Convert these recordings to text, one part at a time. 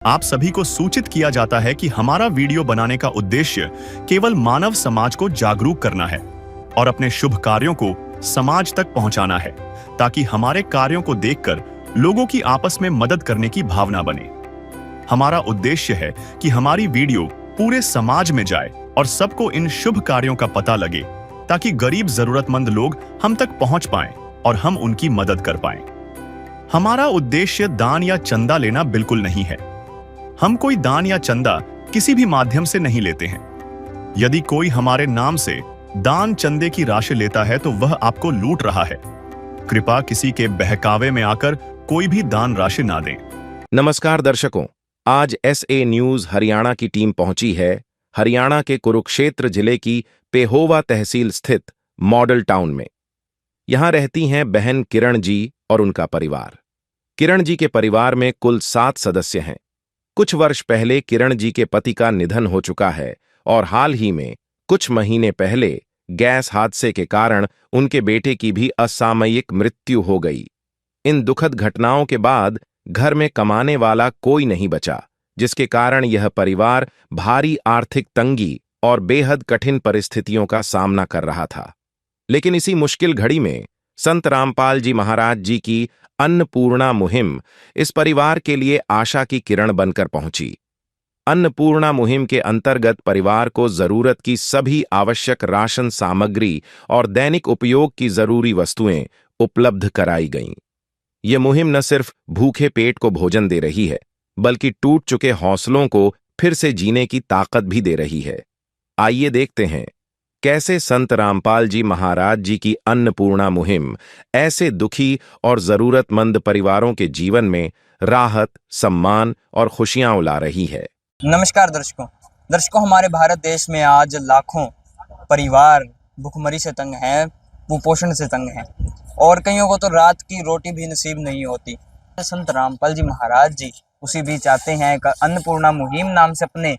आप सभी को सूचित किया जाता है कि हमारा वीडियो बनाने का उद्देश्य केवल मानव समाज को जागरूक करना है और अपने शुभ कार्यों को समाज तक पहुंचाना है, ताकि हमारे कार्यों को देखकर लोगों की आपस में मदद करने की भावना बने। हमारा उद्देश्य है कि हमारी वीडियो पूरे समाज में जाए और सबको इन शुभ कार्यों का पता लगे, ताकि गरीब जरूरतमंद लोग हम तक पहुंच पाएं और हम उनकी मदद कर पाएं। हमारा उद्देश्य दान या चंदा लेना बिल्कुल नहीं है। हम कोई दान या चंदा किसी भी माध्यम से नहीं लेते हैं। यदि कोई हमारे नाम से दान चंदे की राशि लेता है तो वह आपको लूट रहा है। कृपया किसी के बहकावे में आकर कोई भी दान राशि ना दें। नमस्कार दर्शकों, आज SA न्यूज हरियाणा की टीम पहुंची है हरियाणा के कुरुक्षेत्र जिले की पेहोवा तहसील स्थित मॉडल टाउन में। यहां रहती हैं बहन किरण जी और उनका परिवार। किरण जी के परिवार में कुल 7 सदस्य हैं। कुछ वर्ष पहले किरण जी के पति का निधन हो चुका है और हाल ही में कुछ महीने पहले गैस हादसे के कारण उनके बेटे की भी असामयिक मृत्यु हो गई। इन दुखद घटनाओं के बाद घर में कमाने वाला कोई नहीं बचा, जिसके कारण यह परिवार भारी आर्थिक तंगी और बेहद कठिन परिस्थितियों का सामना कर रहा था। लेकिन इसी मुश्किल घड़ी में संत रामपाल जी महाराज जी की अन्नपूर्णा मुहिम इस परिवार के लिए आशा की किरण बनकर पहुंची। अन्नपूर्णा मुहिम के अंतर्गत परिवार को जरूरत की सभी आवश्यक राशन सामग्री और दैनिक उपयोग की जरूरी वस्तुएं उपलब्ध कराई गईं। ये मुहिम न सिर्फ भूखे पेट को भोजन दे रही है, बल्कि टूट चुके हौसलों को फिर से जीने की ताकत भी दे रही है। आइए देखते हैं कैसे संत रामपाल जी महाराज जी की अन्नपूर्णा मुहिम ऐसे दुखी और जरूरतमंद परिवारों के जीवन में राहत, सम्मान और खुशियां ला रही है। नमस्कार दर्शकों, हमारे भारत देश में आज लाखों परिवार भूखमरी से तंग हैं, कुपोषण से तंग हैं और कईयों को तो रात की रोटी भी नसीब नहीं होती। संत रामपाल जी महाराज जी उसी बीच आते हैं, एक अन्नपूर्णा मुहिम नाम से अपने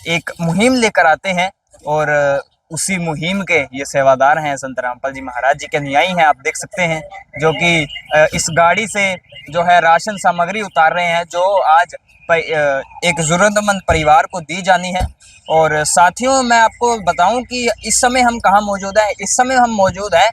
एक मुहिम लेकर आते हैं और उसी मुहिम के ये सेवादार हैं। संत रामपाल जी महाराज जी के अनुयायी हैं, आप देख सकते हैं, जो कि इस गाड़ी से जो है राशन सामग्री उतार रहे हैं, जो आज एक जरूरतमंद परिवार को दी जानी है। और साथियों, मैं आपको बताऊं कि इस समय हम कहाँ मौजूद है। इस समय हम मौजूद है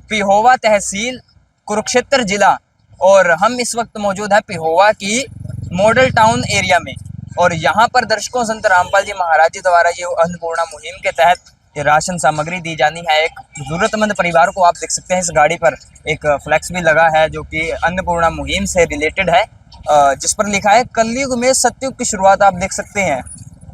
पेहोवा तहसील, कुरुक्षेत्र जिला, और हम इस वक्त मौजूद है पेहोवा की मॉडल टाउन एरिया में। और यहाँ पर दर्शकों, संत रामपाल जी महाराज जी द्वारा ये अन्नपूर्णा मुहिम के तहत ये राशन सामग्री दी जानी है एक जरूरतमंद परिवार को। आप देख सकते हैं इस गाड़ी पर एक फ्लैक्स भी लगा है, जो कि अन्नपूर्णा मुहिम से रिलेटेड है, जिस पर लिखा है कलयुग में सतयुग की शुरुआत। आप देख सकते हैं।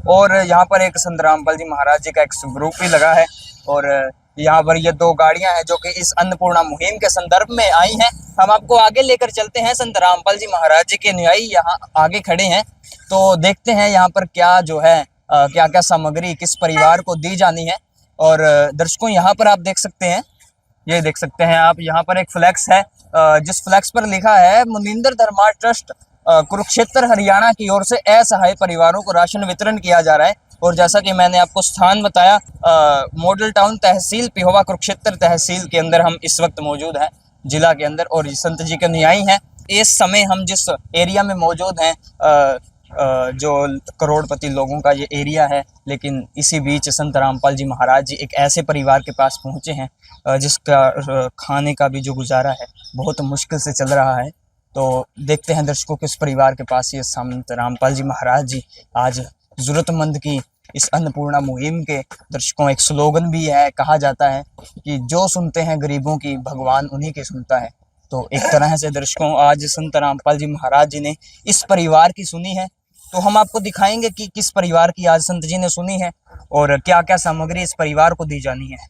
और यहाँ पर एक संत रामपाल जी महाराज जी का एक स्वरूप भी लगा है। और यहाँ पर ये 2 गाड़ियां हैं जो कि इस अन्नपूर्णा मुहिम के संदर्भ में आई हैं। हम आपको आगे लेकर चलते हैं। संत रामपाल जी महाराज जी के अनुयायी यहाँ आगे खड़े हैं, तो देखते हैं यहाँ पर क्या जो है क्या क्या सामग्री किस परिवार को दी जानी है। और दर्शकों, यहाँ पर आप देख सकते हैं, ये देख सकते हैं आप, यहाँ पर एक फ्लैक्स है, जिस फ्लैक्स पर लिखा है मुनिंदर धर्मा ट्रस्ट कुरुक्षेत्र हरियाणा की ओर से असहाय परिवारों को राशन वितरण किया जा रहा है। और जैसा कि मैंने आपको स्थान बताया, मॉडल टाउन तहसील पेहोवा कुरुक्षेत्र तहसील के अंदर हम इस वक्त मौजूद हैं, जिला के अंदर, और संत जी के अनुयायी हैं। इस समय हम जिस एरिया में मौजूद हैं, जो करोड़पति लोगों का ये एरिया है, लेकिन इसी बीच संत रामपाल जी महाराज जी एक ऐसे परिवार के पास पहुँचे हैं जिसका खाने का भी जो गुजारा है बहुत मुश्किल से चल रहा है। तो देखते हैं दर्शकों, किस परिवार के पास ये संत रामपाल जी महाराज जी आज जरूरतमंद की इस अन्नपूर्णा मुहिम के। दर्शकों, एक स्लोगन भी है, कहा जाता है कि जो सुनते हैं गरीबों की, भगवान उन्हीं की सुनता है। तो एक तरह से दर्शकों, आज संत रामपाल जी महाराज जी ने इस परिवार की सुनी है, तो हम आपको दिखाएंगे कि किस परिवार की आज संत जी ने सुनी है और क्या क्या सामग्री इस परिवार को दी जानी है।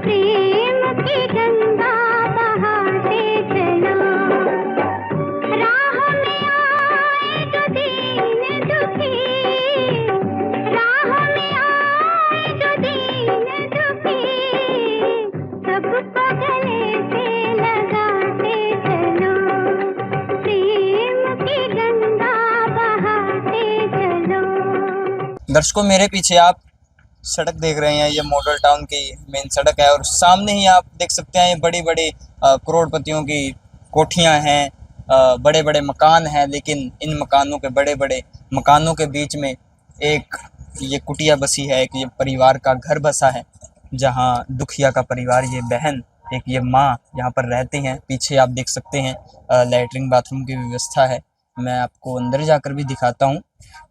प्रेम की गंगा दर्शकों, मेरे पीछे आप सड़क देख रहे हैं, ये मॉडल टाउन की मेन सड़क है और सामने ही आप देख सकते हैं ये बड़ी बड़ी करोड़पतियों की कोठियां हैं, बड़े बड़े मकान हैं। लेकिन इन मकानों के बड़े बड़े मकानों के बीच में एक ये कुटिया बसी है, एक ये परिवार का घर बसा है, जहां दुखिया का परिवार, ये बहन, एक ये माँ यहाँ पर रहती हैं। पीछे आप देख सकते हैं लैट्रिन बाथरूम की व्यवस्था है। मैं आपको अंदर जाकर भी दिखाता हूँ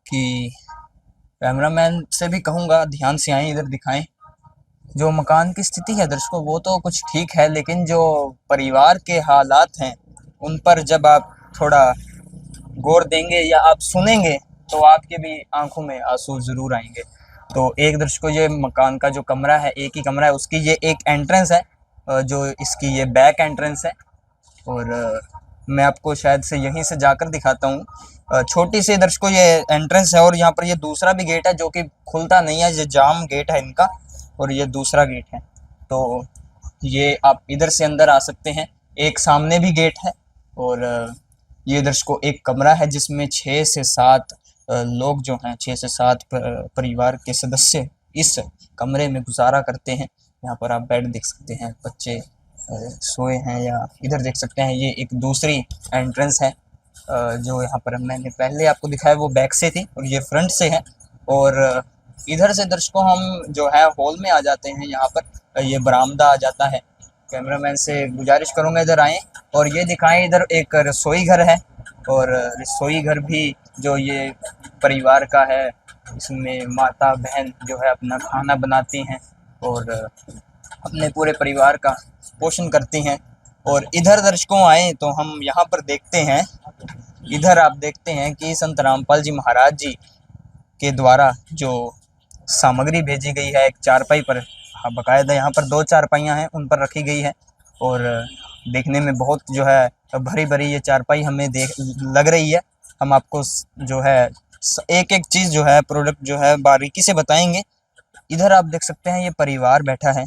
कि कैमरामैन से भी कहूँगा ध्यान से आएँ, इधर दिखाएं। जो मकान की स्थिति है दर्शकों, वो तो कुछ ठीक है, लेकिन जो परिवार के हालात हैं उन पर जब आप थोड़ा गौर देंगे या आप सुनेंगे तो आपके भी आंखों में आंसू ज़रूर आएंगे। तो एक दर्शकों, ये मकान का जो कमरा है, एक ही कमरा है, उसकी ये एक एंट्रेंस है, जो इसकी ये बैक एंट्रेंस है। और मैं आपको शायद से यहीं से जाकर दिखाता हूँ। छोटी सी दर्शकों ये एंट्रेंस है और यहाँ पर ये दूसरा भी गेट है जो कि खुलता नहीं है, ये जाम गेट है इनका, और ये दूसरा गेट है। तो ये आप इधर से अंदर आ सकते हैं। एक सामने भी गेट है और ये दर्शकों एक कमरा है जिसमें 6 से 7 लोग जो हैं, 6 से 7 परिवार के सदस्य इस कमरे में गुजारा करते हैं। यहाँ पर आप बेड देख सकते हैं, बच्चे सोए हैं, या इधर देख सकते हैं ये एक दूसरी एंट्रेंस है। जो यहाँ पर मैंने पहले आपको दिखाया वो बैक से थी और ये फ्रंट से है। और इधर से दर्शकों हम जो है हॉल में आ जाते हैं। यहाँ पर ये बरामदा आ जाता है। कैमरामैन से गुजारिश करूँगा इधर आएँ और ये दिखाएं। इधर एक रसोई घर है और रसोई घर भी जो ये परिवार का है, इसमें माता बहन जो है अपना खाना बनाती हैं और अपने पूरे परिवार का पोषण करती हैं। और इधर दर्शकों आए तो हम यहाँ पर देखते हैं, इधर आप देखते हैं कि संत रामपाल जी महाराज जी के द्वारा जो सामग्री भेजी गई है, एक चारपाई पर, हाँ बाकायदा यहाँ पर 2 चारपाइयाँ हैं, उन पर रखी गई है। और देखने में बहुत जो है भरी भरी ये चारपाई हमें लग रही है। हम आपको जो है एक एक चीज़ जो है, प्रोडक्ट जो है बारीकी से बताएंगे। इधर आप देख सकते हैं ये परिवार बैठा है,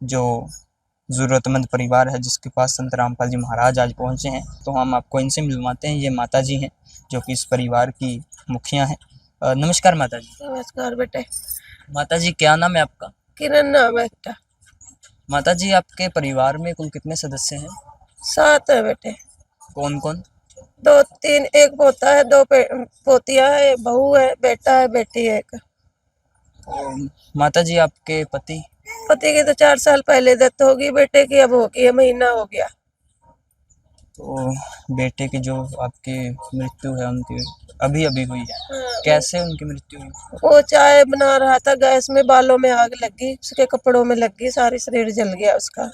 जो ज़रूरतमंद परिवार है, जिसके पास संत रामपाल जी महाराज आज पहुँचे हैं। तो हम आपको इनसे मिलवाते हैं। ये माता जी हैं जो कि इस परिवार की मुखिया हैं। नमस्कार माता जी। नमस्कार बेटे। माता जी क्या नाम है आपका? किरण नाम है बेटा। माता जी आपके परिवार में कुल कितने सदस्य हैं? 7 है बेटे। कौन कौन? 2 3, एक पोता है, 2 पोतियां है, बहू है, बेटा है, बेटी है एक। माता जी आपके पति? पति की तो 4 साल पहले डेथ होगी, बेटे की अब होगी है, महीना हो गया। तो बेटे की जो आपकी मृत्यु है उनकी अभी अभी हुई है। हाँ। कैसे उनकी मृत्यु हुई? वो चाय बना रहा था, गैस में बालों में आग लगी, उसके कपड़ों में लगी, सारी शरीर जल गया उसका।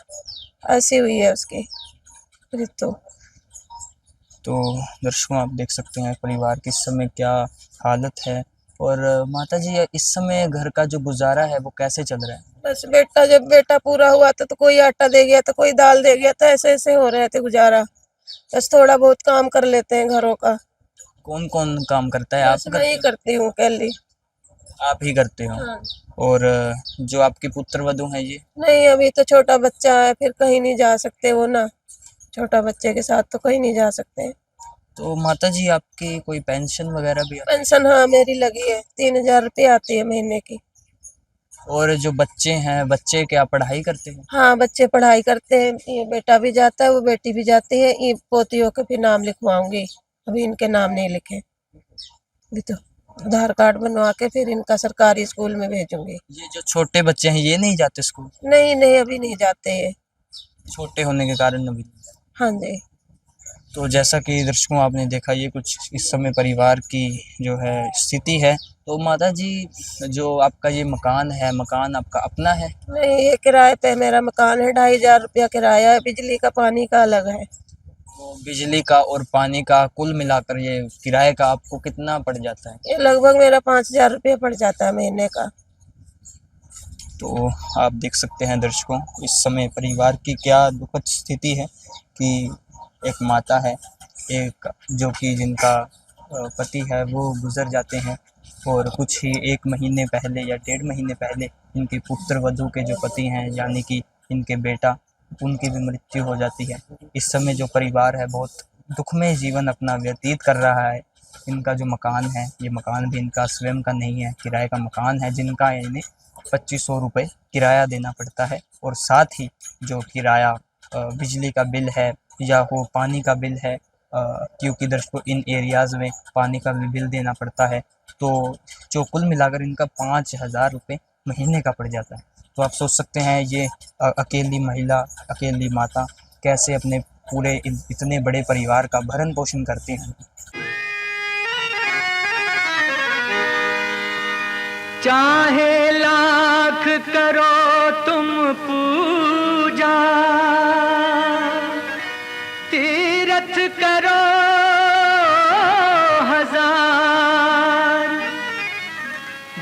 ऐसी हुई है उसकी मृत्यु। तो दर्शकों आप देख सकते हैं परिवार की इस समय क्या हालत है। और माता जी इस समय घर का जो गुजारा है वो कैसे चल रहा है? बस बेटा, जब बेटा पूरा हुआ था तो कोई आटा दे गया, तो कोई दाल दे गया, तो ऐसे ऐसे हो रहे थे गुजारा। बस थोड़ा बहुत काम कर लेते हैं घरों का। कौन कौन काम करता है? आप मैं ही करती हूँ अकेली। आप ही करते हो? हाँ। और जो आपकी पुत्र वधू हैं ये? नहीं, अभी तो छोटा बच्चा है, फिर कहीं नहीं जा सकते वो ना, छोटा बच्चे के साथ तो कहीं नहीं जा सकते। तो माता जी आपकी कोई पेंशन वगैरह भी? पेंशन हाँ मेरी लगी है, 3000 रुपये आती है महीने की। और जो बच्चे हैं, बच्चे क्या पढ़ाई करते हैं? हाँ बच्चे पढ़ाई करते हैं, ये बेटा भी जाता है, वो बेटी भी जाती है। ये पोतियों के भी नाम लिखवाऊंगी, अभी इनके नाम नहीं लिखे, अभी तो आधार कार्ड बनवा के फिर इनका सरकारी स्कूल में भेजूंगी। ये जो छोटे बच्चे हैं ये नहीं जाते स्कूल? नहीं नहीं, अभी नहीं जाते ये, छोटे होने के कारण अभी। हाँ जी। तो जैसा कि दर्शकों आपने देखा, ये कुछ इस समय परिवार की जो है स्थिति है। तो माता जी जो आपका ये मकान है, मकान आपका अपना है? नहीं, ये किराए पे मेरा मकान है, 2500 रुपया किराया है, बिजली का पानी का अलग है। तो बिजली का और पानी का कुल मिलाकर ये किराए का आपको कितना पड़ जाता है? ये लगभग मेरा 5000 रुपया पड़ जाता है महीने का। तो आप देख सकते हैं दर्शकों इस समय परिवार की क्या दुखद स्थिति है कि एक माता है, एक जो कि जिनका पति है वो गुजर जाते हैं, और कुछ ही 1 महीने पहले या 1.5 महीने पहले इनके पुत्र वधू के जो पति हैं, यानी कि इनके बेटा, उनकी भी मृत्यु हो जाती है। इस समय जो परिवार है बहुत दुखमय जीवन अपना व्यतीत कर रहा है। इनका जो मकान है, ये मकान भी इनका स्वयं का नहीं है, किराए का मकान है, जिनका इन्हें 2500 रुपये किराया देना पड़ता है। और साथ ही जो किराया बिजली का बिल है या वो पानी का बिल है, क्योंकि दर्शकों इन एरियाज़ में पानी का भी बिल देना पड़ता है, तो जो कुल मिलाकर इनका 5000 रुपये महीने का पड़ जाता है। तो आप सोच सकते हैं ये अकेली महिला, अकेली माता कैसे अपने पूरे इतने बड़े परिवार का भरण पोषण करती हैं। चाहे लाख करो तुम पूजा, तीरथ करो हजार,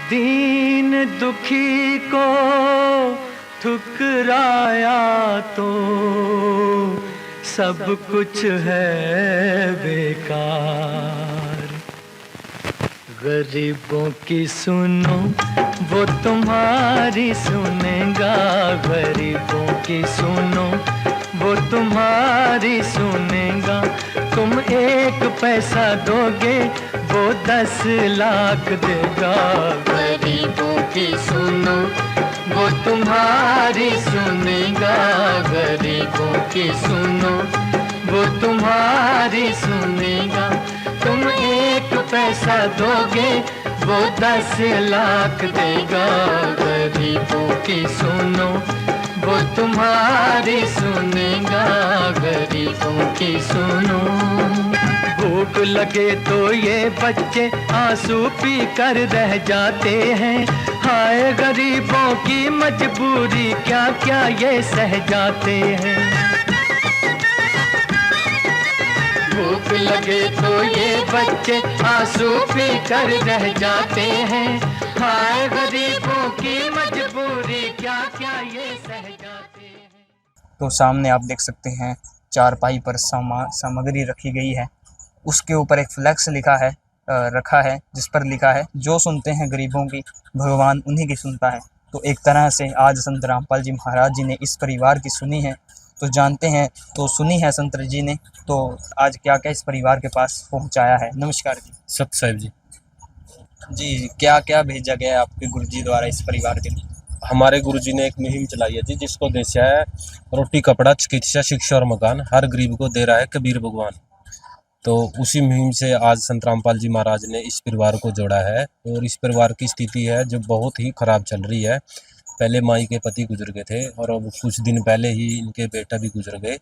दीन दुखी को ठुकराया तो सब कुछ है बेकार। गरीबों की सुनो वो तुम्हारी सुनेगा, गरीबों की सुनो वो तुम्हारी सुनेगा। तुम 1 पैसा दोगे वो 10 लाख देगा। गरीबों की सुनो वो तुम्हारी सुनेगा, गरीबों की सुनो वो तुम्हारी सुनेगा। तुम 1 पैसा दोगे वो 10 लाख देगा। गरीबों की सुनो वो तुम्हारी सुनेगा, गरीबों की सुनो। भूख लगे तो ये बच्चे आंसू पी कर रह जाते हैं। हाय गरीबों की मजबूरी क्या क्या ये सह जाते हैं। भूख लगे तो ये बच्चे आंसू पी कर रह जाते हैं। हाय गरीबों की मजबूरी क्या क्या ये सह जाते हैं। तो सामने आप देख सकते हैं चारपाई पर सामग्री रखी गई है, उसके ऊपर एक फ्लैक्स रखा है जिस पर लिखा है जो सुनते हैं गरीबों की भगवान उन्हीं की सुनता है। तो एक तरह से आज संत रामपाल जी महाराज जी ने इस परिवार की सुनी है, तो जानते हैं तो सुनी है संत जी ने, तो आज क्या क्या इस परिवार के पास पहुंचाया है। नमस्कार जी। सत साहिब जी। जी, क्या क्या भेजा गया है आपके गुरु जी द्वारा इस परिवार के लिए? हमारे गुरुजी ने एक मुहिम चलाई है जी, जिसको देशा है रोटी कपड़ा चिकित्सा शिक्षा और मकान हर गरीब को दे रहा है कबीर भगवान। तो उसी मुहिम से आज संत रामपाल जी महाराज ने इस परिवार को जोड़ा है। और इस परिवार की स्थिति है जो बहुत ही ख़राब चल रही है। पहले माई के पति गुजर गए थे और अब कुछ दिन पहले ही इनके बेटा भी गुजर गए।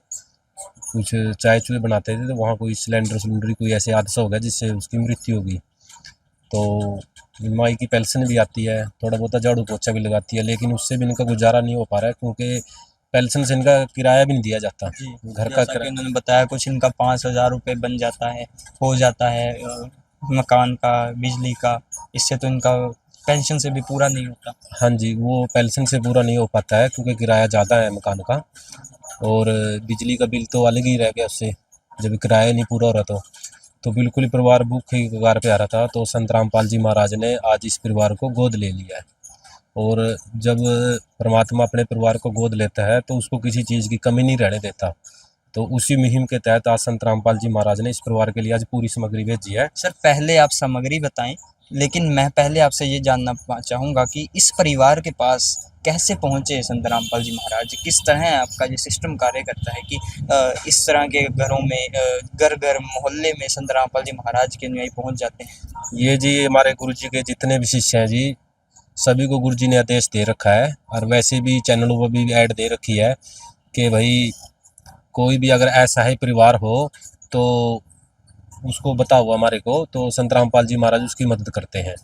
कुछ चाय चूहे बनाते थे तो वहाँ कोई सिलेंडर कोई ऐसे हादसा हो गया जिससे उसकी मृत्यु होगी। तो माई की पेंशन भी आती है, थोड़ा बहुत झाड़ू पोछा भी लगाती है, लेकिन उससे भी इनका गुजारा नहीं हो पा रहा है क्योंकि पेंशन से इनका किराया भी नहीं दिया जाता। घर का किराया उन्होंने बताया कुछ इनका 5000 रुपये बन जाता है, हो जाता है मकान का, बिजली का, इससे तो इनका पेंशन से भी पूरा नहीं होता। हाँ जी, वो पेंशन से पूरा नहीं हो पाता है क्योंकि किराया ज़्यादा है मकान का, और बिजली का बिल तो अलग ही रह गया उससे, जब किराया नहीं पूरा हो रहा तो बिल्कुल ही परिवार भूखे की कगार पे आ रहा था। तो संत रामपाल जी महाराज ने आज इस परिवार को गोद ले लिया है। और जब परमात्मा अपने परिवार को गोद लेता है तो उसको किसी चीज़ की कमी नहीं रहने देता। तो उसी मुहिम के तहत आज संत रामपाल जी महाराज ने इस परिवार के लिए आज पूरी सामग्री भेजी है। सर, पहले आप सामग्री बताएं, लेकिन मैं पहले आपसे ये जानना चाहूँगा कि इस परिवार के पास कैसे पहुँचे संत रामपाल जी महाराज? किस तरह आपका ये सिस्टम कार्य करता है कि इस तरह के घरों में, घर घर मोहल्ले में संत रामपाल जी महाराज के न्याय पहुँच जाते हैं? ये जी हमारे गुरु जी के जितने भी शिष्य हैं जी, सभी को गुरु जी ने आदेश दे रखा है, और वैसे भी चैनलों पर भी ऐड दे रखी है कि भाई कोई भी अगर ऐसा ही परिवार हो तो उसको बताओ हमारे को, तो संत रामपाल जी महाराज उसकी मदद करते हैं।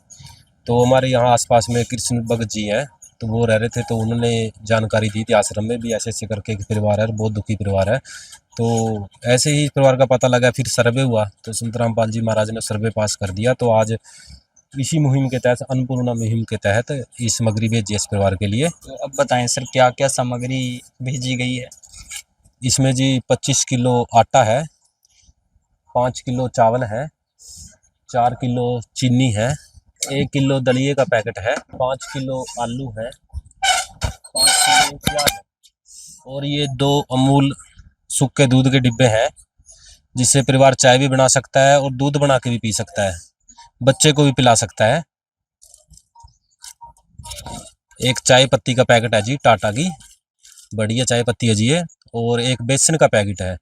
तो हमारे यहाँ आसपास में कृष्ण भगत जी हैं, तो वो रह रहे थे, तो उन्होंने जानकारी दी थी आश्रम में भी ऐसे ऐसे करके एक परिवार है, बहुत दुखी परिवार है। तो ऐसे ही परिवार का पता लगा, फिर सर्वे हुआ, तो संत रामपाल जी महाराज ने सर्वे पास कर दिया। तो आज इसी मुहिम के तहत, अन्नपूर्णा मुहिम के तहत ये सामग्री भेजी इस परिवार के लिए। तो अब बताएं सर, क्या क्या सामग्री भेजी गई है? इसमें जी 25 किलो आटा है, 5 किलो चावल है, 4 किलो चीनी है, 1 किलो दलिए का पैकेट है, 5 किलो आलू है, 5 किलो प्याज है, और ये 2 अमूल सूखे दूध के डिब्बे हैं, जिससे परिवार चाय भी बना सकता है और दूध बना के भी पी सकता है, बच्चे को भी पिला सकता है। एक चाय पत्ती का पैकेट है जी, टाटा की बढ़िया चाय पत्ती है जी ये, और एक बेसन का पैकेट है,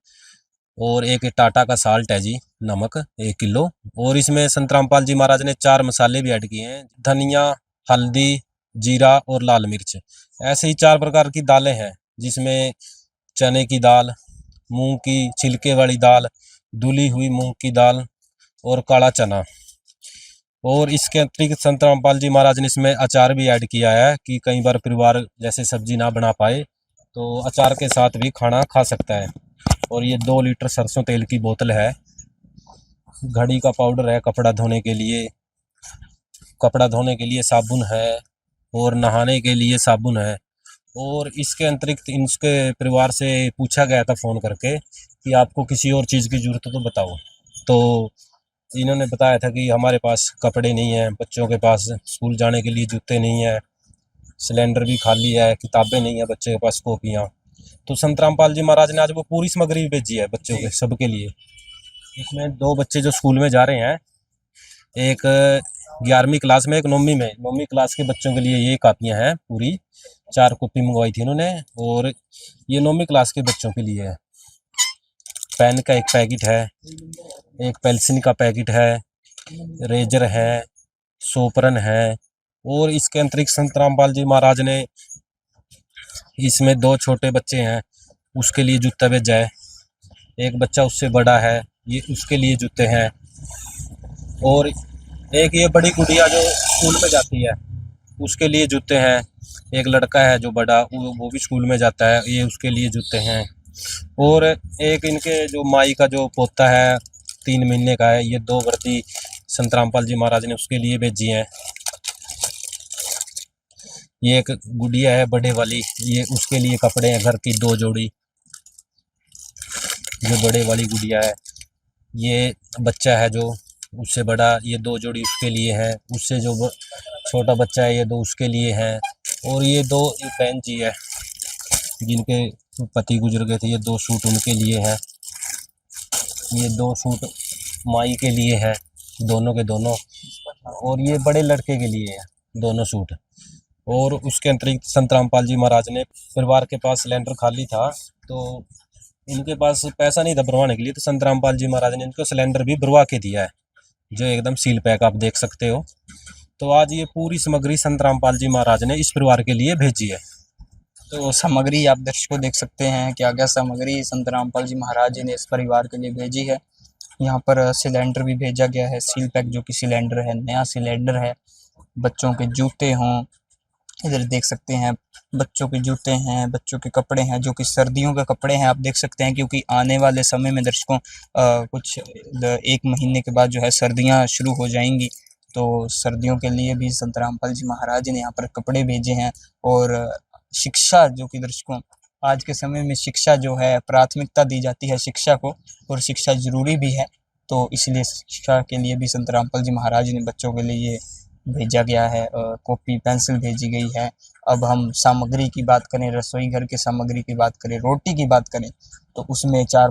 और एक टाटा का साल्ट है जी, नमक 1 किलो। और इसमें संत रामपाल जी महाराज ने 4 मसाले भी ऐड किए हैं, धनिया, हल्दी, जीरा और लाल मिर्च। ऐसे ही 4 प्रकार की दालें हैं, जिसमें चने की दाल, मूंग की छिलके वाली दाल, धुली हुई मूंग की दाल और काला चना। और इसके अतिरिक्त संत रामपाल जी महाराज ने इसमें अचार भी ऐड किया है कि कई बार परिवार जैसे सब्जी ना बना पाए तो अचार के साथ भी खाना खा सकता है। और ये 2 लीटर सरसों तेल की बोतल है, घड़ी का पाउडर है, कपड़ा धोने के लिए साबुन है, और नहाने के लिए साबुन है। और इसके अतिरिक्त इनके परिवार से पूछा गया था फ़ोन करके कि आपको किसी और चीज़ की ज़रूरत हो तो बताओ, तो इन्होंने बताया था कि हमारे पास कपड़े नहीं हैं, बच्चों के पास स्कूल जाने के लिए जूते नहीं है, सिलेंडर भी खाली है, किताबें नहीं है, बच्चे के पास कॉपियाँ। तो संत रामपाल जी महाराज ने आज वो पूरी सामग्री भेजी है बच्चों के सबके लिए। इसमें 2 बच्चे जो स्कूल में जा रहे हैं, एक 11वीं क्लास में, एक 9वीं क्लास के बच्चों के लिए ये कापियाँ हैं पूरी, 4 कॉपी मंगवाई थी इन्होंने, और ये 9वीं क्लास के बच्चों के लिए है। पेन का एक पैकेट है, एक पेंसिल का पैकेट है, रेजर है, सोपरन है। और इसके अतिरिक्त संत रामपाल जी महाराज ने इसमें 2 छोटे बच्चे हैं, उसके लिए जूता भेजा है। एक बच्चा उससे बड़ा है, ये उसके लिए जूते हैं। और एक ये बड़ी गुड़िया जो स्कूल में जाती है, उसके लिए जूते हैं। एक लड़का है जो बड़ा, वो भी स्कूल में जाता है, ये उसके लिए जूते हैं। और एक इनके जो माई का जो पोता है 3 महीने का है, ये 2 वर्दी संत रामपाल जी महाराज ने उसके लिए भेजी हैं। ये एक गुड़िया है बड़े वाली, ये उसके लिए कपड़े हैं घर की 2 जोड़ी, जो बड़े वाली गुड़िया है। ये बच्चा है जो उससे बड़ा, ये 2 जोड़ी उसके लिए है। उससे जो छोटा बच्चा है, ये 2 उसके लिए हैं। और ये 2 बहन जी है जिनके पति गुजर गए थे, ये 2 सूट उनके लिए हैं। ये 2 सूट माई के लिए है, दोनों के दोनों। और ये बड़े लड़के के लिए है, दोनों सूट। और उसके अतिरिक्त संत रामपाल जी महाराज ने, परिवार के पास सिलेंडर खाली था तो इनके पास पैसा नहीं था भरवाने के लिए, तो संत रामपाल जी महाराज ने इनको सिलेंडर भी भरवा के दिया है, जो एकदम सील पैक आप देख सकते हो। तो आज ये पूरी सामग्री संत रामपाल जी महाराज ने इस परिवार के लिए भेजी है। तो सामग्री आप दर्शकों देख सकते हैं, क्या क्या सामग्री संत रामपाल जी महाराज जी ने इस परिवार के लिए भेजी है। यहाँ पर सिलेंडर भी भेजा गया है, सील पैक जो कि सिलेंडर है, नया सिलेंडर है। बच्चों के जूते हों, इधर देख सकते हैं बच्चों के जूते हैं, बच्चों के कपड़े हैं जो कि सर्दियों के कपड़े हैं, आप देख सकते हैं, क्योंकि आने वाले समय में दर्शकों कुछ 1 महीने के बाद जो है सर्दियां शुरू हो जाएंगी, तो सर्दियों के लिए भी संत रामपाल जी महाराज ने यहाँ पर कपड़े भेजे हैं। और शिक्षा जो कि दर्शकों आज के समय में शिक्षा जो है, प्राथमिकता दी जाती है शिक्षा को, और शिक्षा ज़रूरी भी है, तो इसलिए शिक्षा के लिए भी संत रामपाल जी महाराज ने बच्चों के लिए भेजा गया है। कॉपी पेंसिल भेजी गई है। अब हम सामग्री की बात करें, रसोई घर की सामग्री की बात करें, रोटी की बात करें, तो उसमें 4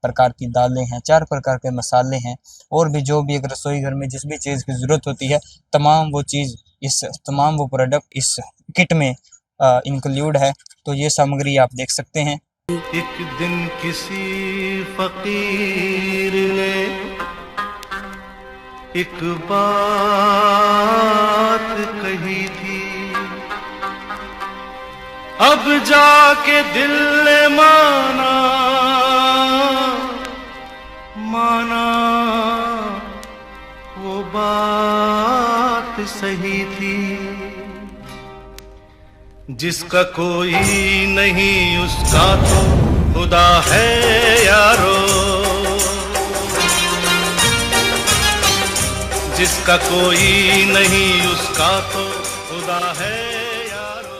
प्रकार की दालें हैं, 4 प्रकार के मसाले हैं, और भी जो भी एक रसोई घर में जिस भी चीज़ की ज़रूरत होती है, तमाम वो प्रोडक्ट इस किट में इंक्लूड है। तो ये सामग्री आप देख सकते हैं। एक दिन किसी फकीर ने एक बात कही थी, अब जाके दिल ने माना वो बात सही थी। जिसका कोई नहीं उसका तो खुदा है यारो, जिसका कोई नहीं उसका तो खुदा है यारो।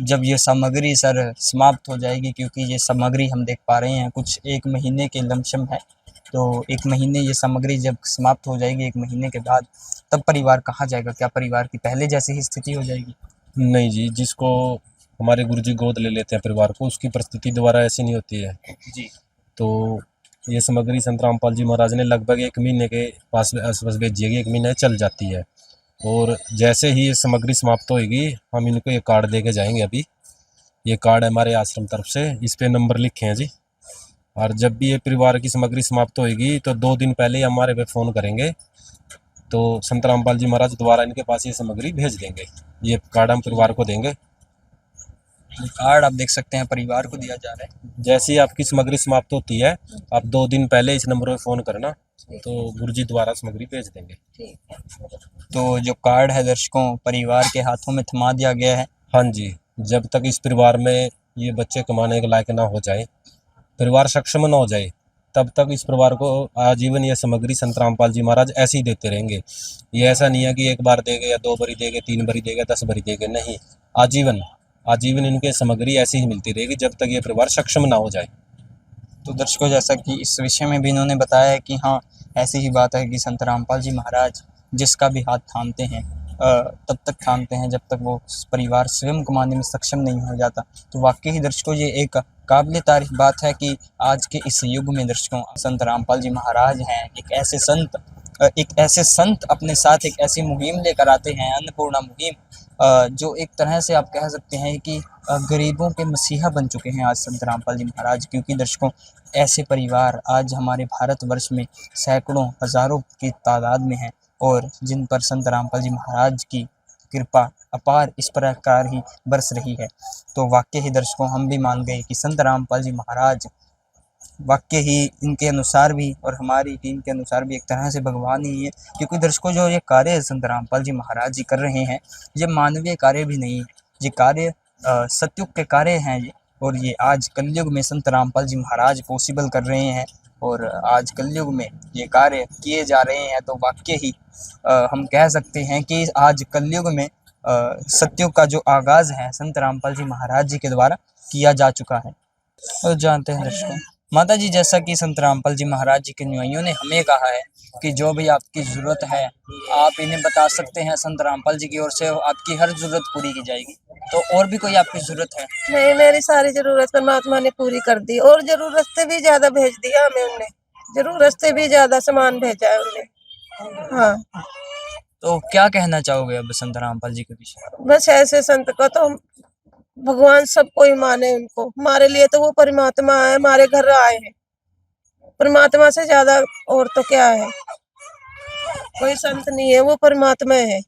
जब ये सामग्री सर समाप्त हो जाएगी, क्योंकि ये सामग्री हम देख पा रहे हैं कुछ 1 महीने के लमसम है, तो 1 महीने ये सामग्री जब समाप्त हो जाएगी 1 महीने के बाद, तब परिवार कहाँ जाएगा? क्या परिवार की पहले जैसी ही स्थिति हो जाएगी? नहीं जी, जिसको हमारे गुरुजी गोद ले लेते हैं परिवार को, उसकी परिस्थिति दोबारा ऐसी नहीं होती है जी। तो ये सामग्री संत रामपाल जी महाराज ने लगभग 1 महीने के पास आसपास भेजिएगी, 1 महीने चल जाती है। और जैसे ही ये सामग्री समाप्त होएगी हम इनको ये कार्ड दे के जाएंगे। अभी ये कार्ड हमारे आश्रम तरफ से, इस पे नंबर लिखे हैं जी। और जब भी ये परिवार की सामग्री समाप्त होएगी तो 2 दिन पहले ही हमारे पे फ़ोन करेंगे, तो संत रामपाल जी महाराज द्वारा इनके पास ये सामग्री भेज देंगे। ये कार्ड हम परिवार को देंगे। कार्ड आप देख सकते हैं परिवार को दिया जा रहा है। जैसे ही आपकी सामग्री समाप्त होती है, आप 2 दिन पहले इस नंबर पे फ़ोन करना, तो गुरुजी द्वारा सामग्री भेज देंगे। तो जो कार्ड है दर्शकों परिवार के हाथों में थमा दिया गया है। हाँ जी, जब तक इस परिवार में ये बच्चे कमाने के लायक ना हो जाए, परिवार सक्षम ना हो जाए, तब तक इस परिवार को आजीवन ये सामग्री संत रामपाल जी महाराज ऐसे ही देते रहेंगे। ये ऐसा नहीं है कि 1 बार देंगे या 2 बारी देंगे, 3 बारी देंगे, 10 बारी देंगे, नहीं, आजीवन इनके सामग्री ऐसी ही मिलती रहेगी जब तक ये परिवार सक्षम ना हो जाए। तो दर्शकों जैसा कि इस विषय में भी इन्होंने बताया है कि हाँ ऐसी ही बात है कि संत रामपाल जी महाराज जिसका भी हाथ थामते हैं तब तक थामते हैं जब तक वो परिवार स्वयं कमाने में सक्षम नहीं हो जाता। तो वाकई ही दर्शकों ये एक काबिल तारीफ बात है कि आज के इस युग में दर्शकों संत रामपाल जी महाराज हैं एक ऐसे संत अपने साथ एक ऐसी मुहिम लेकर आते हैं, अन्नपूर्णा मुहिम, जो एक तरह से आप कह सकते हैं कि गरीबों के मसीहा बन चुके हैं आज संत रामपाल जी महाराज। क्योंकि दर्शकों ऐसे परिवार आज हमारे भारतवर्ष में सैकड़ों हज़ारों की तादाद में हैं और जिन पर संत रामपाल जी महाराज की कृपा अपार इस प्रकार ही बरस रही है। तो वाकई ही दर्शकों हम भी मान गए कि संत रामपाल जी महाराज वाकई ही इनके अनुसार भी और हमारी टीम के अनुसार भी एक तरह से भगवान ही है। क्योंकि दर्शकों जो ये कार्य संत रामपाल जी महाराज जी कर रहे हैं ये मानवीय कार्य भी नहीं है, ये कार्य सतयुग के कार्य हैं ये। और ये आज कलयुग में संत रामपाल जी महाराज पॉसिबल कर रहे हैं और आज कलयुग में ये कार्य किए जा रहे हैं। तो वाकई ही हम कह सकते हैं कि आज कलयुग में सतयुग का जो आगाज़ है संत रामपाल जी महाराज जी के द्वारा किया जा चुका है। और जानते हैं दर्शकों माता जी जैसा कि संत रामपाल जी महाराज जी के अनुयायियों ने हमें कहा है कि जो भी आपकी ज़रूरत है आप इन्हें बता सकते हैं, संत रामपाल जी की ओर से आपकी हर ज़रूरत पूरी की जाएगी। तो और भी कोई आपकी ज़रूरत है? नहीं, मेरी सारी जरूरत परमात्मा ने पूरी कर दी और जरूरत से भी ज्यादा भेज दिया हमें उनने, जरूरत से भी ज्यादा सामान भेजा है उनने। हाँ, तो क्या कहना चाहोगे अब संत रामपाल जी के विषय? बस ऐसे संत को तो भगवान सबको ही माने, उनको हमारे लिए तो वो परमात्मा है, हमारे घर आए हैं। परमात्मा से ज्यादा और तो क्या है, कोई संत नहीं है, वो परमात्मा है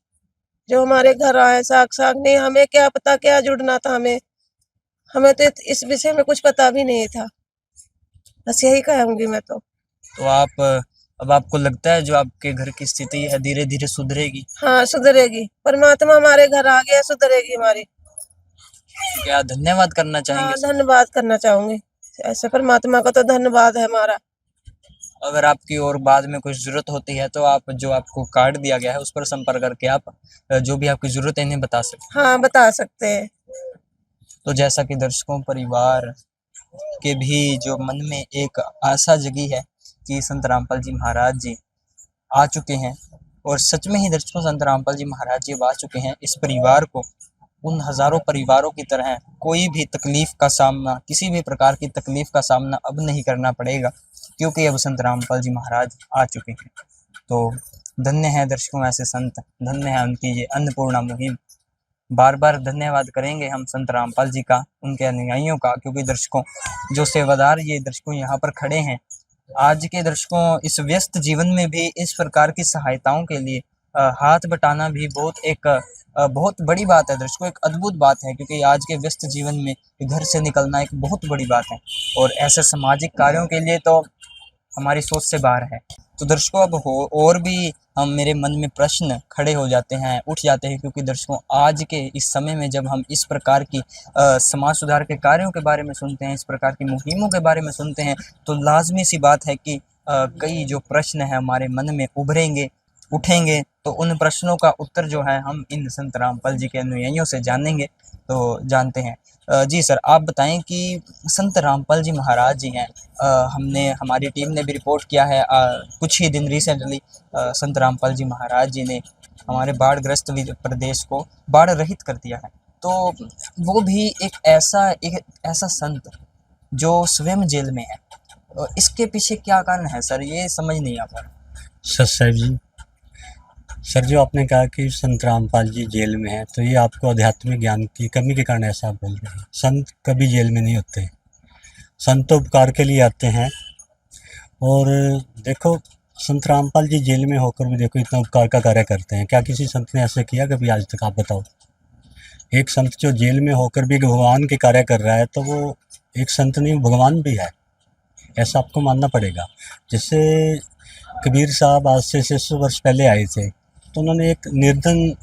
जो हमारे घर आए साक्षात। नहीं हमें क्या पता क्या जुड़ना था, हमें तो इस विषय में कुछ पता भी नहीं था। बस यही कहूंगी मैं तो। आप अब आपको लगता है जो आपके घर की स्थिति है धीरे धीरे सुधरेगी? हाँ सुधरेगी, परमात्मा हमारे घर आ गया, सुधरेगी हमारी। क्या धन्यवाद करना चाहेंगे? हाँ धन्यवाद करना चाहूंगी, ऐसे परमात्मा का तो धन्यवाद है हमारा। अगर आपकी और बाद में कुछ ज़रूरत होती है तो आप जो आपको कार्ड दिया गया है उस पर संपर्क करके आप जो भी आपकी ज़रूरत है इन्हें बता सकते हाँ बता सकते हैं। तो जैसा कि दर्शकों परिवार के भी जो मन में एक आशा जगी है कि संत रामपाल जी महाराज जी आ चुके हैं और सच में ही दर्शकों संत रामपाल जी महाराज जी आ चुके हैं। इस परिवार को उन हज़ारों परिवारों की तरह कोई भी तकलीफ़ का सामना, किसी भी प्रकार की तकलीफ़ का सामना अब नहीं करना पड़ेगा क्योंकि अब संत रामपाल जी महाराज आ चुके हैं। तो धन्य है दर्शकों ऐसे संत, धन्य है उनकी ये अन्नपूर्णा मुहिम। बार बार धन्यवाद करेंगे हम संत रामपाल जी का, उनके अनुयायियों का, क्योंकि दर्शकों जो सेवादार ये दर्शकों यहाँ पर खड़े हैं आज के दर्शकों इस व्यस्त जीवन में भी इस प्रकार की सहायताओं के लिए हाथ बटाना भी बहुत बड़ी बात है दर्शकों, एक अद्भुत बात है। क्योंकि आज के व्यस्त जीवन में घर से निकलना एक बहुत बड़ी बात है और ऐसे सामाजिक कार्यों के लिए तो हमारी सोच से बाहर है। तो दर्शकों अब और भी मेरे मन में प्रश्न खड़े हो जाते हैं, उठ जाते हैं, क्योंकि दर्शकों आज के इस समय में जब हम इस प्रकार की समाज सुधार के कार्यों के बारे में सुनते हैं, इस प्रकार की मुहिमों के बारे में सुनते हैं, तो लाजमी सी बात है कि कई जो प्रश्न है हमारे मन में उठेंगे। तो उन प्रश्नों का उत्तर जो है हम इन संत रामपाल जी के अनुयायियों से जानेंगे। तो जानते हैं जी सर, आप बताएं कि संत रामपाल जी महाराज जी हैं, हमारी टीम ने भी रिपोर्ट किया है कुछ ही दिन रिसेंटली संत रामपाल जी महाराज जी ने हमारे बाढ़ग्रस्त प्रदेश को बाढ़ रहित कर दिया है। तो वो भी एक ऐसा संत जो स्वयं जेल में है इसके पीछे क्या कारण है सर, ये समझ नहीं आ पा रहा। सर साहब जी, सर जो आपने कहा कि संत रामपाल जी जेल में हैं, तो ये आपको आध्यात्मिक ज्ञान की कमी के कारण ऐसा आप बोल रहे हैं। संत कभी जेल में नहीं होते। संत तो उपकार के लिए आते हैं। और देखो, संत रामपाल जी जेल में होकर भी देखो इतना उपकार का कार्य करते हैं। क्या किसी संत ने ऐसे किया कभी आज तक, आप बताओ। एक संत जो जेल में होकर भी भगवान के कार्य कर रहा है, तो वो एक संत नहीं, भगवान भी है, ऐसा आपको मानना पड़ेगा। जैसे कबीर साहब आज से 600 वर्ष पहले आए थे, तो उन्होंने एक निर्धन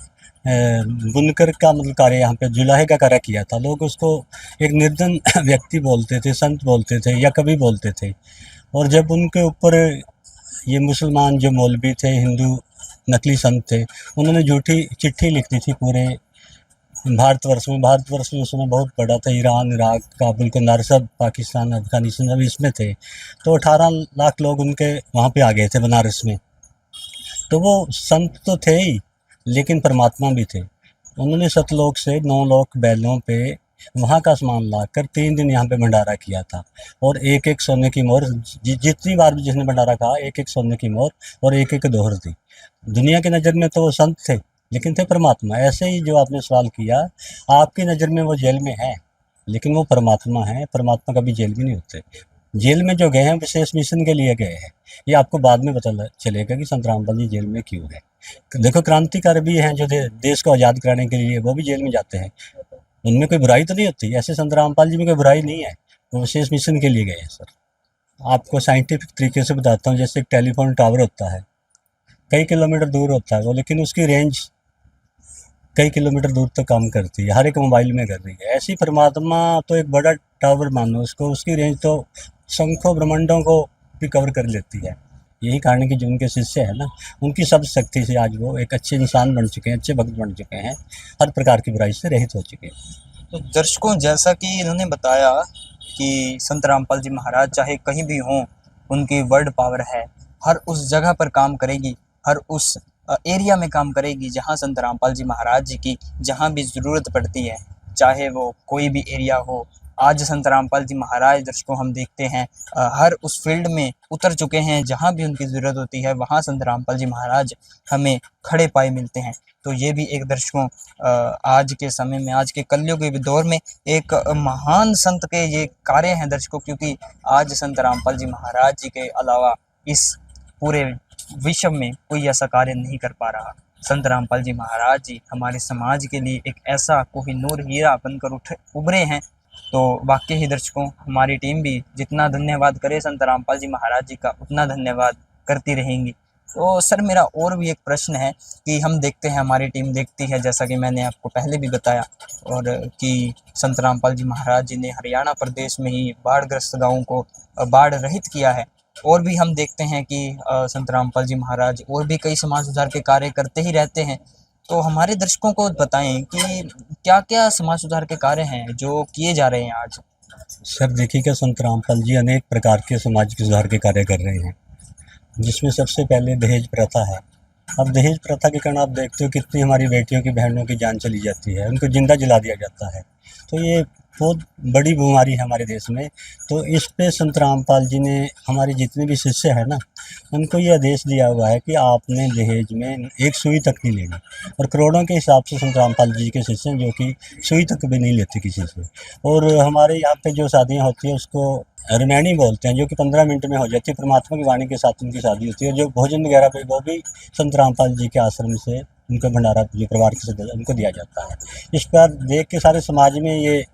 बुनकर का मतलब कार्य यहाँ पे जुलाहे का कार्य किया था। लोग उसको एक निर्धन व्यक्ति बोलते थे, संत बोलते थे या कवि बोलते थे। और जब उनके ऊपर ये मुसलमान जो मौलवी थे, हिंदू नकली संत थे, उन्होंने झूठी चिट्ठी लिख दी थी पूरे भारतवर्ष में उस समय बहुत बड़ा था। ईरान, इराक, काबुल, कंदार सब, पाकिस्तान, अफगानिस्तान सब इसमें थे। तो 18 लाख लोग उनके वहाँ पे आ गए थे बनारस में। तो वो संत तो थे ही, लेकिन परमात्मा भी थे। उन्होंने सतलोक से 9 लोक बैलों पे वहाँ का सामान लाकर 3 दिन यहाँ पे भंडारा किया था। और एक एक सोने की मोहर, जितनी बार भी जिसने भंडारा कहा, एक एक सोने की मोहर और एक एक दोहर दी। दुनिया की नज़र में तो वो संत थे, लेकिन थे परमात्मा। ऐसे ही जो आपने सवाल किया, आपकी नज़र में वो जेल में है, लेकिन वो परमात्मा है। परमात्मा कभी जेल में नहीं होते। जेल में जो गए हैं विशेष मिशन के लिए गए हैं। ये आपको बाद में पता चलेगा कि संत रामपाल जी जेल में क्यों है। देखो, क्रांतिकारी भी हैं जो देश को आज़ाद कराने के लिए, वो भी जेल में जाते हैं। उनमें कोई बुराई तो नहीं होती। ऐसे संत रामपाल जी में कोई बुराई नहीं है, वो विशेष मिशन के लिए गए हैं। सर, आपको साइंटिफिक तरीके से बताता हूँ। जैसे एक टेलीफोन टावर होता है, कई किलोमीटर दूर होता है वो, लेकिन उसकी रेंज कई किलोमीटर दूर तक काम करती है, हर एक मोबाइल में कर रही है। ऐसी परमात्मा तो एक बड़ा टावर मानो उसको, उसकी रेंज तो संख्यों ब्रह्मांडों को भी कवर कर लेती है। यही कारण है कि जो उनके शिष्य है ना, उनकी सब शक्ति से आज वो एक अच्छे इंसान बन चुके हैं, अच्छे भक्त बन चुके हैं, हर प्रकार की बुराई से रहित हो चुके हैं। तो दर्शकों, जैसा कि इन्होंने बताया कि संत रामपाल जी महाराज चाहे कहीं भी हों, उनकी वर्ल्ड पावर है, हर उस जगह पर काम करेगी, हर उस एरिया में काम करेगी जहां संत रामपाल जी महाराज जी की जहां भी ज़रूरत पड़ती है, चाहे वो कोई भी एरिया हो। आज संत रामपाल जी महाराज, दर्शकों, हम देखते हैं हर उस फील्ड में उतर चुके हैं, जहां भी उनकी ज़रूरत होती है वहां संत रामपाल जी महाराज हमें खड़े पाए मिलते हैं। तो ये भी एक, दर्शकों, आज के समय में, आज के कलयुग के दौर में एक महान संत के ये कार्य हैं दर्शकों, क्योंकि आज संत रामपाल जी महाराज जी के अलावा इस पूरे विश्व में कोई ऐसा कार्य नहीं कर पा रहा। संत रामपाल जी महाराज जी हमारे समाज के लिए एक ऐसा कोहिनूर हीरा बनकर उभरे हैं। तो वाकई ही दर्शकों, हमारी टीम भी जितना धन्यवाद करे संत रामपाल जी महाराज जी का, उतना धन्यवाद करती रहेंगी। तो सर, मेरा और भी एक प्रश्न है कि हम देखते हैं, हमारी टीम देखती है, जैसा कि मैंने आपको पहले भी बताया, और कि संत रामपाल जी महाराज जी ने हरियाणा प्रदेश में ही बाढ़ग्रस्त गाँवों को बाढ़ रहित किया है। और भी हम देखते हैं कि संत रामपाल जी महाराज और भी कई समाज सुधार के कार्य करते ही रहते हैं। तो हमारे दर्शकों को बताएं कि क्या क्या समाज सुधार के कार्य हैं जो किए जा रहे हैं आज। सर देखिएगा, संत रामपाल जी अनेक प्रकार के समाज के सुधार के कार्य कर रहे हैं, जिसमें सबसे पहले दहेज प्रथा है। अब दहेज प्रथा के कारण आप देखते हो कितनी हमारी बेटियों की, बहनों की जान चली जाती है, उनको जिंदा जला दिया जाता है। तो ये बहुत बड़ी बीमारी है हमारे देश में। तो इस पे संत रामपाल जी ने, हमारे जितने भी शिष्य हैं ना, उनको ये आदेश दिया हुआ है कि आपने दहेज में एक सुई तक नहीं लेनी। और करोड़ों के हिसाब से संत रामपाल जी के शिष्य हैं जो कि सुई तक भी नहीं लेते किसी से। और हमारे यहाँ पे जो शादियाँ होती हैं उसको रमैनी बोलते हैं, जो कि 15 मिनट में हो जाती है। परमात्मा की वाणी के साथ उनकी शादी होती है। जो भोजन वगैरह पे वो भी संत रामपाल जी के आश्रम से उनका भंडारा जो परिवार के सदस्य उनको दिया जाता है। इस पर देख के सारे समाज में ये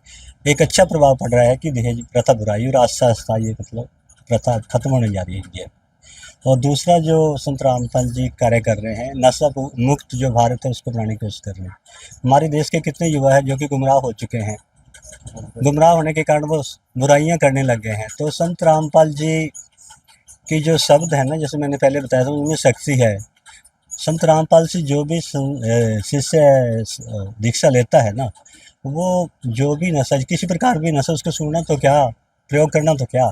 एक अच्छा प्रभाव पड़ रहा है कि दहेज प्रथा बुराई, और आस्ता आस्ता ये मतलब प्रथा खत्म होने जा रही है। और दूसरा जो संत रामपाल जी कार्य कर रहे हैं, नशा मुक्त जो भारत है उसको बनाने की कोशिश कर रहे हैं। हमारे देश के कितने युवा हैं जो कि गुमराह हो चुके हैं, गुमराह होने के कारण वो बुराइयां करने लग गए हैं। तो संत रामपाल जी की जो शब्द है ना, जैसे मैंने पहले बताया था, उनमें शक्ति है। संत रामपाल से जो भी शिष्य दीक्षा लेता है ना, वो जो भी नशा, किसी प्रकार भी नशा, उसको छूना तो क्या, प्रयोग करना तो क्या,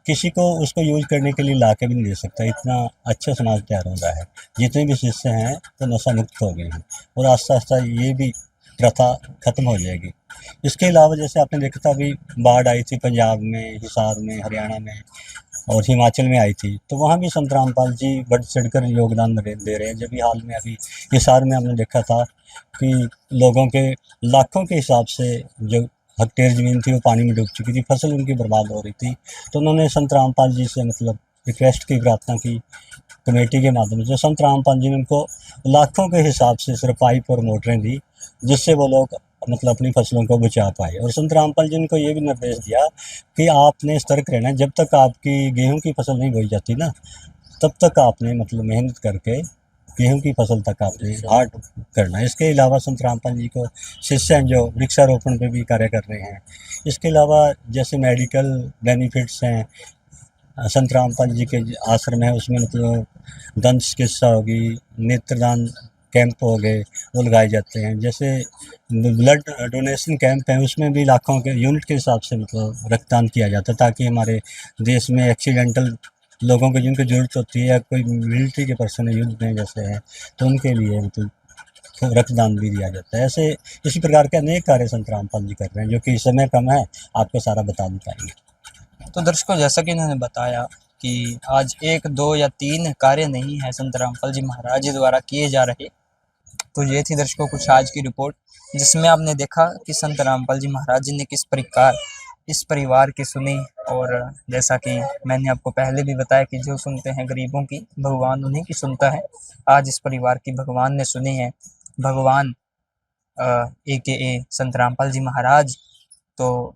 किसी को उसको यूज करने के लिए ला के भी नहीं दे सकता। इतना अच्छा समाज तैयार हो रहा है। जितने भी शिष्य हैं तो नशा मुक्त हो गए हैं, और आस्ता आस्ता ये भी प्रथा खत्म हो जाएगी। इसके अलावा जैसे आपने देखा था अभी बाढ़ आई थी पंजाब में, हिसार में, हरियाणा में और हिमाचल में आई थी, तो वहाँ भी संत रामपाल जी बढ़ चढ़कर योगदान दे रहे हैं। जब भी हाल में अभी हिसार में हमने देखा था कि लोगों के लाखों के हिसाब से जो हेक्टेयर ज़मीन थी वो पानी में डूब चुकी थी, फसल उनकी बर्बाद हो रही थी, तो उन्होंने संत रामपाल जी से मतलब रिक्वेस्ट की, प्रार्थना की कमेटी के माध्यम से। संत रामपाल जी ने उनको लाखों के हिसाब से सिर्फ पाइप और मोटरें दी, जिससे वो लोग मतलब अपनी फसलों को बचा पाए। और संत रामपाल जी ने को ये भी निर्देश दिया कि आपने सतर्क रहना, जब तक आपकी गेहूं की फसल नहीं बोई जाती ना, तब तक आपने मतलब मेहनत करके गेहूं की फसल तक आपने हार्ड करना है। इसके अलावा संत रामपाल जी को शिष्य हैं जो वृक्षारोपण पे भी कार्य कर रहे हैं। इसके अलावा जैसे मेडिकल बेनिफिट्स हैं, संत रामपाल जी के आश्रम है, उसमें मतलब दंत चिकित्सा होगी, नेत्रदान कैंप हो गए वो लगाए जाते हैं। जैसे ब्लड डोनेशन कैंप है, उसमें भी लाखों के यूनिट के हिसाब से मतलब रक्तदान किया जाता है, ताकि हमारे देश में एक्सीडेंटल लोगों को जिनको ज़रूरत होती है या कोई मिलिट्री के पर्सन युद्ध में जैसे है, तो उनके लिए मतलब रक्तदान भी दिया जाता है। ऐसे इसी प्रकार के अनेक कार्य संत रामपाल जी कर रहे हैं, जो कि समय कम है आपको सारा बता नहीं पाएंगे। तो दर्शकों, जैसा कि इन्होंने बताया कि आज 1, 2 या 3 कार्य नहीं है संत रामपाल जी महाराज जी द्वारा किए जा रहे। तो ये थी दर्शकों कुछ आज की रिपोर्ट, जिसमें आपने देखा कि संत रामपाल जी महाराज जी ने किस प्रकार इस परिवार की सुनी। और जैसा कि मैंने आपको पहले भी बताया कि जो सुनते हैं गरीबों की, भगवान उन्हीं की सुनता है। आज इस परिवार की भगवान ने सुनी है, भगवान AKA संत रामपाल जी महाराज। तो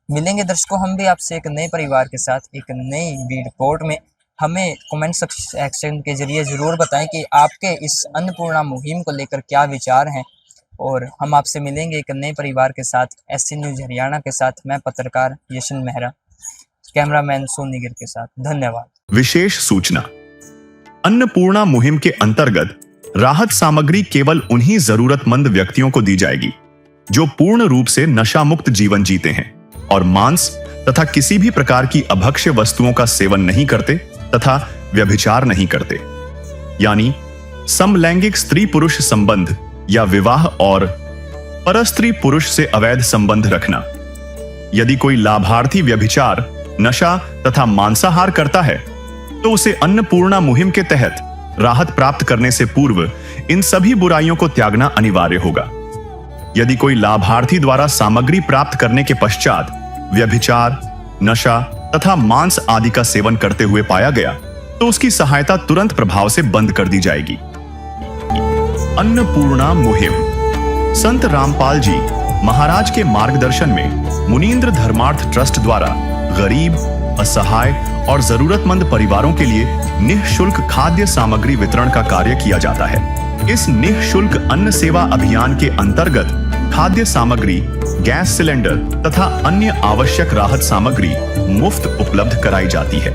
मिलेंगे दर्शकों हम भी आपसे एक नए परिवार के साथ एक नई रिपोर्ट में। हमें कमेंट सेक्शन के जरिए ज़रूर बताएं कि आपके इस अन्नपूर्णा मुहिम को लेकर क्या विचार हैं, और हम आपसे मिलेंगे एक नए परिवार के साथ। SC न्यूज़ हरियाणा के साथ मैं पत्रकार यशन मेहरा, कैमरामैन सोनी गिर के साथ। धन्यवाद। विशेष सूचना, अन्नपूर्णा मुहिम के अंतर्गत राहत सामग्री केवल उन्हीं जरूरतमंद व्यक्तियों को दी जाएगी जो पूर्ण रूप से नशा मुक्त जीवन जीते हैं और मांस तथा किसी भी प्रकार की अभक्ष्य वस्तुओं का सेवन नहीं करते तथा व्यभिचार नहीं करते, यानी समलैंगिक स्त्री पुरुष संबंध या विवाह और परस्त्री पुरुष से अवैध संबंध रखना। यदि कोई लाभार्थी व्यभिचार, नशा तथा मांसाहार करता है तो उसे अन्नपूर्णा मुहिम के तहत राहत प्राप्त करने से पूर्व इन सभी बुराइयों को त्यागना अनिवार्य होगा। यदि कोई लाभार्थी द्वारा सामग्री प्राप्त करने के पश्चात व्यभिचार, नशा तथा मांस आदि का सेवन करते हुए पाया गया तो उसकी सहायता तुरंत प्रभाव से बंद कर दी जाएगी। अन्नपूर्णा मुहिम संत रामपाल जी महाराज के मार्गदर्शन में मुनींद्र धर्मार्थ ट्रस्ट द्वारा गरीब, असहाय और जरूरतमंद परिवारों के लिए निःशुल्क खाद्य सामग्री वितरण का कार्य किया जाता है। इस निःशुल्क अन्न सेवा अभियान के अंतर्गत खाद्य सामग्री, गैस सिलेंडर तथा अन्य आवश्यक राहत सामग्री मुफ्त उपलब्ध कराई जाती है।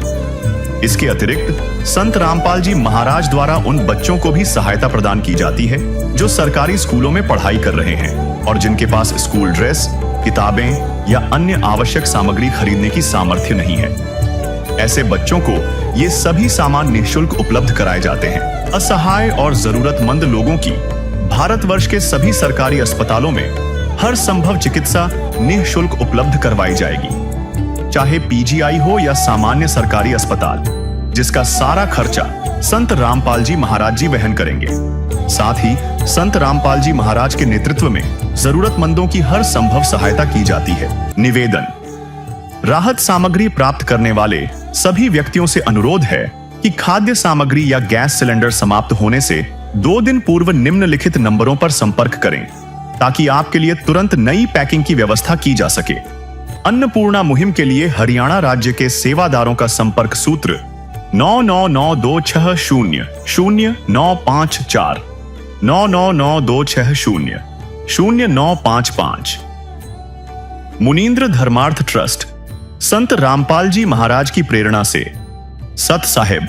इसके अतिरिक्त संत रामपाल जी महाराज द्वारा उन बच्चों को भी सहायता प्रदान की जाती है जो सरकारी स्कूलों में पढ़ाई कर रहे हैं और जिनके पास स्कूल ड्रेस, किताबें या अन्य आवश्यक सामग्री खरीदने की सामर्थ्य नहीं है। ऐसे बच्चों को ये सभी सामान निःशुल्क उपलब्ध कराए जाते हैं। असहाय और जरूरतमंद लोगों की भारतवर्ष के सभी सरकारी अस्पतालों में हर संभव चिकित्सा निःशुल्क उपलब्ध करवाई जाएगी, चाहे PGI हो या सामान्य सरकारी अस्पताल, जिसका सारा खर्चा संत रामपाल जी महाराज जी वहन करेंगे। साथ ही संत रामपाल जी महाराज के नेतृत्व में जरूरतमंदों की हर संभव सहायता की जाती है। निवेदन, राहत सामग्री प्राप्त करने वाले सभी व्यक्तियों से अनुरोध है कि खाद्य सामग्री या गैस सिलेंडर समाप्त होने से 2 दिन पूर्व निम्नलिखित नंबरों पर संपर्क करें ताकि आपके लिए तुरंत नई पैकिंग की व्यवस्था की जा सके। अन्नपूर्णा मुहिम के लिए हरियाणा राज्य के सेवादारों का संपर्क सूत्र 9992600954 9992600955। मुनींद्र धर्मार्थ ट्रस्ट संत रामपाल जी महाराज की प्रेरणा से सत साहिब